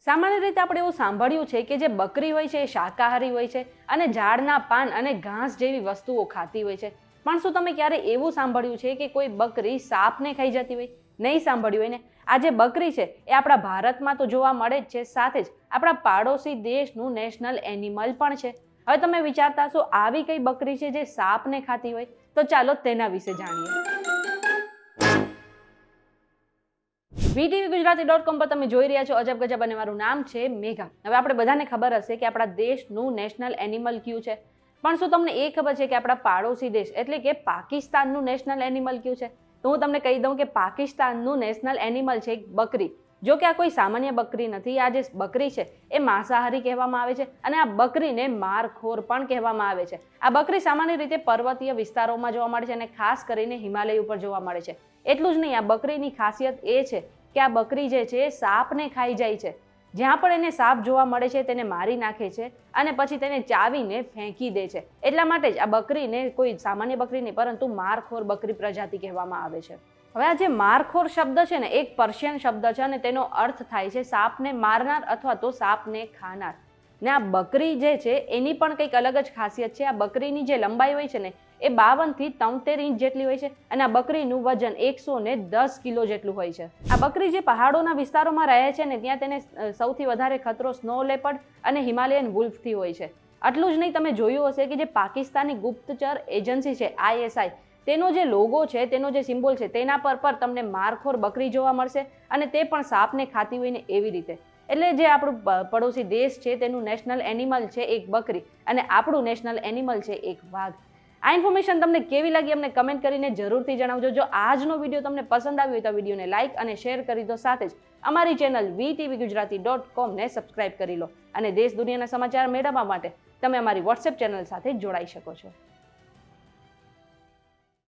સામાન્ય રીતે આપણે એવું સાંભળ્યું છે કે જે બકરી હોય છે એ શાકાહારી હોય છે અને ઝાડના પાન અને ઘાસ જેવી વસ્તુઓ ખાતી હોય છે. પણ શું તમે ક્યારે એવું સાંભળ્યું છે કે કોઈ બકરી સાપને ખાઈ જતી હોય? નહીં સાંભળ્યું હોય ને. આ જે બકરી છે એ આપણા ભારતમાં તો જોવા મળે જ છે, સાથે જ આપણા પાડોશી દેશનું નેશનલ એનિમલ પણ છે. હવે તમે વિચારતા હશો આવી કઈ બકરી છે જે સાપને ખાતી હોય? તો ચાલો તેના વિશે જાણીએ. VTVGujarati.com પર તમે જોઈ રહ્યા છો અજબ ગજબ અને મારું નામ છે મેઘા. હવે આપણે બધાને ખબર હશે કે આપણા દેશનું નેશનલ એનિમલ કયું છે, પણ શું તમને એ ખબર છે કે આપણા પાડોશી દેશ એટલે કે પાકિસ્તાનનું નેશનલ એનિમલ કયું છે? તો હું તમને કહી દઉં કે પાકિસ્તાનનું નેશનલ એનિમલ છે બકરી. જો કે આ કોઈ સામાન્ય બકરી નથી. આ જે બકરી છે એ માંસાહારી કહેવામાં આવે છે અને આ બકરીને મારખોર પણ કહેવામાં આવે છે. આ બકરી સામાન્ય રીતે પર્વતીય વિસ્તારોમાં જોવા મળે છે અને ખાસ કરીને હિમાલય ઉપર જોવા મળે છે. એટલું જ નહીં, આ બકરીની ખાસિયત એ છે કે આ બકરી જે છે એ સાપને ખાઈ જાય છે. જ્યાં પણ એને સાપ જોવા મળે છે તેને મારી નાખે છે અને પછી તેને ચાવીને ફેંકી દે છે. એટલા માટે જ આ બકરીને કોઈ સામાન્ય બકરી નહીં પરંતુ મારખોર બકરી પ્રજાતિ કહેવામાં આવે છે. હવે આ જે મારખોર શબ્દ છે ને એક પર્શિયન શબ્દ છે અને તેનો અર્થ થાય છે સાપને મારનાર અથવા તો સાપને ખાનાર. ને આ બકરી જે છે એની પણ કંઈક અલગ જ ખાસિયત છે. આ બકરીની જે લંબાઈ હોય છે ને એ 52 થી 73 ઇંચ જેટલી હોય છે અને આ બકરીનું વજન 110 કિલો જેટલું હોય છે. આ બકરી જે પહાડોના વિસ્તારોમાં રહે છે ને ત્યાં તેને સૌથી વધારે ખતરો સ્નો લેપર્ડ અને હિમાલયન વુલ્ફથી હોય છે. આટલું જ નહીં, તમે જોયું હશે કે જે પાકિસ્તાની ગુપ્તચર એજન્સી છે ISI, તેનો જે લોગો છે, તેનો જે સિમ્બોલ છે તેના પર તમને મારખોર બકરી જોવા મળશે અને તે પણ સાપને ખાતી હોય ને એવી રીતે. એટલે જે આપણું પડોશી દેશ છે તેનું નેશનલ એનિમલ છે એક બકરી અને આપણું નેશનલ એનિમલ છે એક વાઘ. આ ઇન્ફોર્મેશન તમને કેવી લાગી અમને કમેન્ટ કરીને જરૂરથી જણાવજો. જો આજનો વિડીયો તમને પસંદ આવ્યો હોય તો વિડીયોને લાઇક અને શેર કરી દો. સાથે જ અમારી ચેનલ VTVGujarati.com ને સબસ્ક્રાઇબ કરી લો અને દેશ દુનિયાના સમાચાર મેળવવા માટે તમે અમારી WhatsApp ચેનલ સાથે જોડાઈ શકો છો.